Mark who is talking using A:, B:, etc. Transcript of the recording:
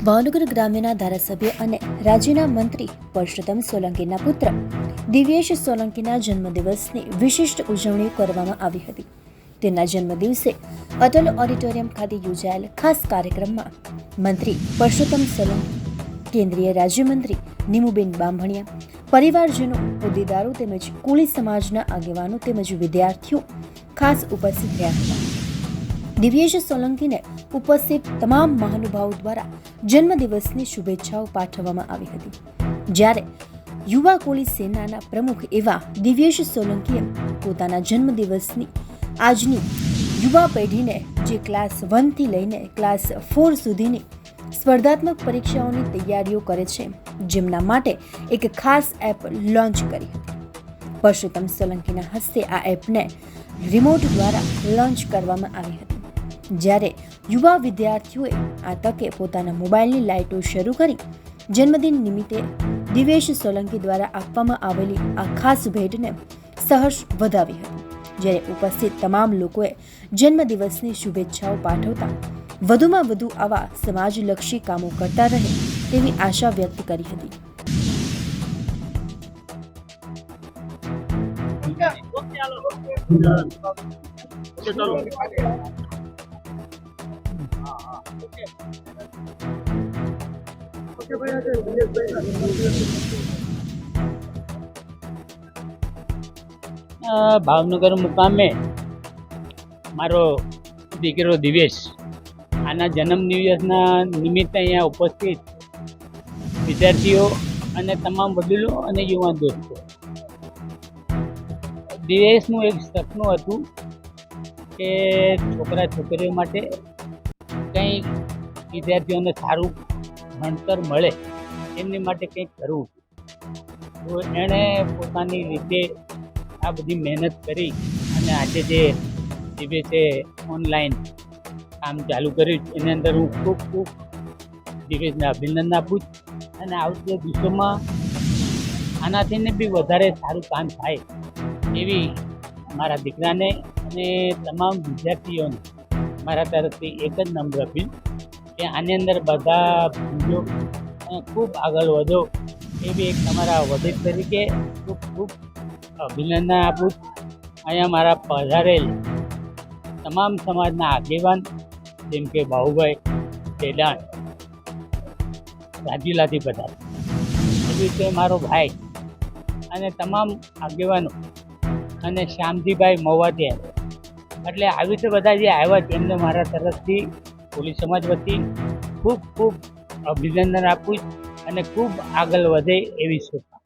A: ભાવનગર ગ્રામ્યના ધારાસભ્ય અને રાજ્યના મંત્રી પરસોત્તમ સોલંકીના પુત્ર દિવ્યેશ સોલંકીના જન્મદિવસની વિશિષ્ટ ઉજવણી કરવામાં આવી હતી. તેના જન્મદિવસે અટલ ઓડિટોરિયમ ખાતે યોજાયેલ ખાસ કાર્યક્રમમાં મંત્રી પરસોત્તમ સોલંકી, કેન્દ્રીય રાજ્યમંત્રી નીમુબેન બાંભણિયા, પરિવારજનો, હોદ્દેદારો તેમજ કોળી સમાજના આગેવાનો તેમજ વિદ્યાર્થીઓ ખાસ ઉપસ્થિત રહ્યા હતા. દિવ્યેશ સોલંકીને ઉપસ્થિત તમામ મહાનુભાવો દ્વારા જન્મદિવસની શુભેચ્છાઓ પાઠવવામાં આવી હતી. જ્યારે યુવા કોળી સેનાના પ્રમુખ એવા દિવ્યેશ સોલંકીએ પોતાના જન્મદિવસની આજની યુવા પેઢીને જે ક્લાસ 1 થી લઈને ક્લાસ 4 સુધીની સ્પર્ધાત્મક પરીક્ષાઓની તૈયારીઓ કરે છે, જેમના માટે એક ખાસ એપ લોન્ચ કરી હતી. પરસોત્તમ સોલંકીના હસ્તે આ એપને રિમોટ દ્વારા લોન્ચ કરવામાં આવી હતી. જ્યારે યુવા વિદ્યાર્થીઓએ આ તકે પોતાના મોબાઈલની લાઇટો શરૂ કરી જન્મદિન નિમિત્તે દિવ્યેશ સોલંકી દ્વારા આપવામાં આવેલી આ ખાસ ભેટને સહર્ષ વધાવી હતી. જ્યારે ઉપસ્થિત તમામ લોકોએ જન્મદિવસની શુભેચ્છાઓ પાઠવતા વધુમાં વધુ આવા સમાજલક્ષી કામો કરતા રહે તેવી આશા વ્યક્ત કરી હતી.
B: ભાવનગર મુકામે મારો દીકરો દિવ્યેશ આના જન્મદિવસના નિમિત્તે અહીંયા ઉપસ્થિત વિદ્યાર્થીઓ અને તમામ વડીલો અને યુવાન દોસ્તો, દિવ્યેશનું એક સપનું હતું કે છોકરા છોકરીઓ માટે કંઈ વિદ્યાર્થીઓને સારું ભણતર મળે એમની માટે કંઈક કરવું. તો એણે પોતાની રીતે આ બધી મહેનત કરી અને આજે જે દિવ્યેશે ઓનલાઈન કામ ચાલુ કર્યું એની અંદર હું ખૂબ દિવ્યેશને અભિનંદન આપું છું. અને આવતા દિવસોમાં આનાથીને બી વધારે સારું કામ થાય એવી મારા દીકરાને અને તમામ વિદ્યાર્થીઓને મારા તરફથી એક જ નમ્ર અપીલ કે આની અંદર બધા ભણજો અને ખૂબ આગળ વધો એવી એક તમારા વડીલ તરીકે ખૂબ અભિનંદન આપું. અહીંયા મારા પધારેલ તમામ સમાજના આગેવાન જેમ કે બાહુભાઈ ડેડાણ રાજુલાથી પધારે, એવી રીતે મારો ભાઈ અને તમામ આગેવાનો અને શ્યામજીભાઈ મહુવાથી આવ્યા. એટલે આવી રીતે બધા જે આવ્યા તેમને મારા તરફથી કોળી સમાજ વતી ખૂબ અભિનંદન આપું અને ખૂબ આગળ વધે એવી શુભકામના.